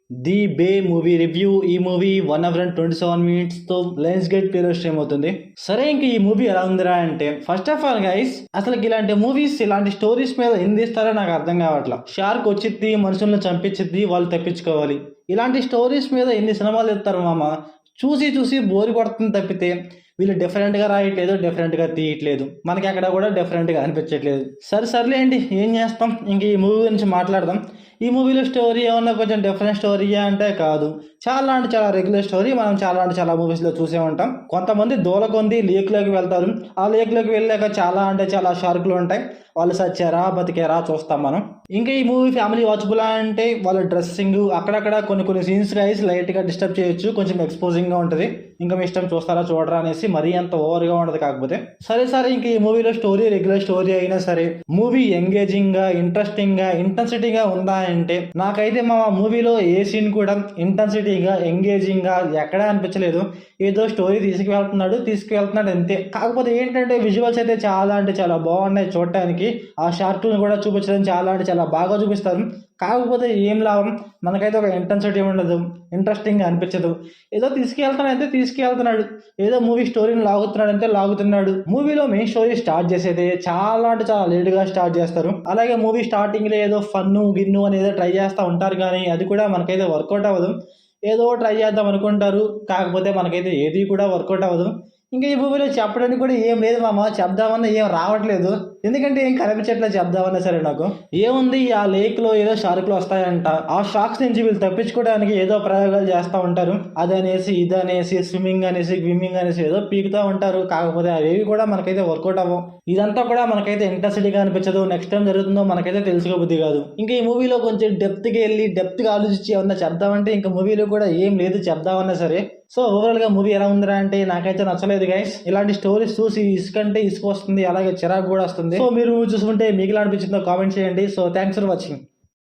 The bay movie review. ఈ movie 1 hour and 27 minutes తో Lionsgate ప్లేలో stream అవుతుంది. సరే, ఇంక ఈ మూవీ ఎలా ఉందిరా అంటే, ఫస్ట్ ఆఫ్ ఆల్ గైస్, అసలు ఇలాంటి మూవీస్, ఇలాంటి స్టోరీస్ మీద ఎందుకు ఇస్తారో నాకు అర్థం కావట్లా. షార్క్ వచ్చిద్ది, మనుషులను చంపించిద్ది, వాళ్ళు తప్పించుకోవాలి. ఇలాంటి స్టోరీస్ మీద ఎన్ని సినిమాలు ఇస్తారు మామ. చూసి చూసి బోరు కొడుతుంది తప్పితే వీళ్ళు డిఫరెంట్గా రాయట్లేదు, డిఫరెంట్గా తీయట్లేదు. మనకి అక్కడ కూడా డిఫరెంట్గా అనిపించట్లేదు. సర్లేండి, ఏం చేస్తాం. ఇంక ఈ మూవీ గురించి మాట్లాడదాం. ఈ మూవీలో స్టోరీ ఏమన్నా కొంచెం డిఫరెంట్ స్టోరీయా అంటే కాదు. చాలా అంటే చాలా రెగ్యులర్ స్టోరీ. మనం చాలా మూవీస్లో చూసే ఉంటాం. కొంతమంది దూలకొంది లేక్లోకి వెళ్తారు. ఆ లేక్లోకి వెళ్ళాక చాలా అంటే చాలా షార్కులు ఉంటాయి. వాళ్ళు సచ్చారా బతికారా చూస్తాం మనం. ఇంకా ఈ మూవీ ఫ్యామిలీ వాచబుల్ అంటే వాళ్ళ డ్రెస్సింగ్ అక్కడక్కడ కొన్ని సీన్స్ గైస్ లైట్గా డిస్టర్బ్ చేయొచ్చు, కొంచెం ఎక్స్పోజింగ్గా ఉంటుంది. ఇంకా మీ ఇష్టం చూస్తారా చూడరా అనేసి, మరీ అంత ఓవర్గా ఉండదు. కాకపోతే సరే ఇంక ఈ మూవీలో స్టోరీ రెగ్యులర్ స్టోరీ అయినా సరే, మూవీ ఎంగేజింగ్గా, ఇంట్రెస్టింగ్గా, ఇంటెన్సిటీగా ఉందా అంటే, నాకైతే మా మూవీలో ఏ సీన్ కూడా ఇంటెన్సిటీగా, ఎంగేజింగ్గా ఎక్కడా అనిపించలేదు. ఏదో స్టోరీ తీసుకువెళ్తున్నాడు అంతే. కాకపోతే ఏంటంటే విజువల్స్ అయితే చాలా అంటే చాలా బాగున్నాయి చూడటానికి. ఆ షార్క్లను కూడా చూపించడం చాలా అంటే చాలా బాగా చూపిస్తారు. కాకపోతే ఏం లాభం, మనకైతే ఒక ఇంటెన్సిటీ ఉండదు, ఇంట్రెస్టింగ్ అనిపించదు. ఏదో తీసుకెళ్తున్నాడు, ఏదో మూవీ స్టోరీని లాగుతున్నాడు. మూవీలో మెయిన్ స్టోరీ స్టార్ట్ చేసేది చాలా అంటే చాలా లేట్గా స్టార్ట్ చేస్తారు. అలాగే మూవీ స్టార్టింగ్లో ఏదో ఫన్ను గిన్ను అని ఏదో ట్రై చేస్తూ ఉంటారు, కానీ అది కూడా మనకైతే వర్కౌట్ అవ్వదు. ఏదో ట్రై చేద్దాం అనుకుంటారు, కాకపోతే మనకైతే ఏది కూడా వర్కౌట్ అవ్వదు. ఇంకా ఈ మూవీలో చెప్పడానికి కూడా ఏం లేదు మామ. చెప్దామన్నా ఏం రావట్లేదు, ఎందుకంటే ఏం కనిపించట్లేదు చెప్దామన్నా సరే. నాకు ఏముంది, ఆ లేక్లో ఏదో షార్కులు వస్తాయంట. ఆ షార్క్స్ నుంచి వీళ్ళు తప్పించుకోవడానికి ఏదో ప్రయోగాలు చేస్తూ ఉంటారు. అదనేసి ఇదనేసి స్విమ్మింగ్ అనేసి గ్విమ్మింగ్ అనేసి ఏదో పీకుతూ ఉంటారు. కాకపోతే అవేవి కూడా మనకైతే వర్కౌట్ అవ్వవు. ఇదంతా కూడా మనకైతే ఇంట్రెస్టింగ్గా అనిపించదు. నెక్స్ట్ టైం జరుగుతుందో మనకైతే తెలుసుకోబుద్ధి కాదు. ఇంకా ఈ మూవీలో కొంచెం డెప్త్గా ఆలోచించి ఏమన్నా చెప్దామంటే ఇంకా మూవీలో కూడా ఏం లేదు చెప్దామన్నా సరే. సో ఓవరాల్గా మూవీ ఎలా ఉందిరా అంటే నాకైతే నచ్చలేదు గైస్. ఇలాంటి స్టోరీస్ చూసి ఇసుక వస్తుంది, అలాగే చిరాకు కూడా వస్తుంది. సో మీరు చూసుకుంటే మీకు ఎలా అనిపించిందో కామెంట్ చేయండి. So thanks for watching.